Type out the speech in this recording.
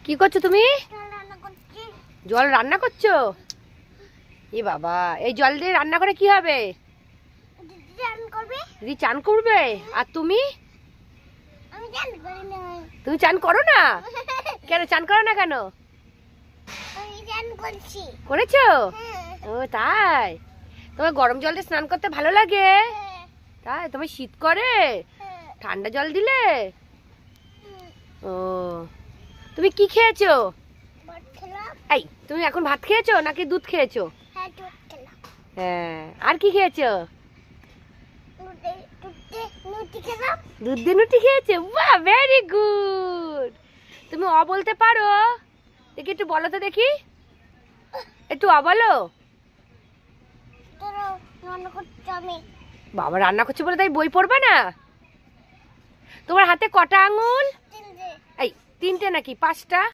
কি করছো তুমি? জল রান্না করছো? এ বাবা, এই জল দিয়ে রান্না করে কি হবে? দিদি চান করবে। আর তুমি? তুমি চান করো না কেন? চান করো না কেন? করেছো? ও তাই? তোমার গরম জল দিয়ে স্নান করতে ভালো লাগে? তাই? তোমার শীত করে? ঠান্ডা জল দিলে? ও, তুমি কি খেয়েছো? এই, তুমি এখন ভাত খেয়েছো নাকি দুধ খেয়েছো? হ্যাঁ, আর কি খেয়েছো? দুধ দিয়ে রুটি খেয়েছো। বাহ, ভেরি গুড। তুমি অ বলতে পারো? দেখি একটু বলো তো দেখি, একটু অ বলো। বাবা রান্না করছে বলে তাই বই পড়বে না? তোমার হাতে কটা আঙুল? এই, তিনটে নাকি পাঁচটা?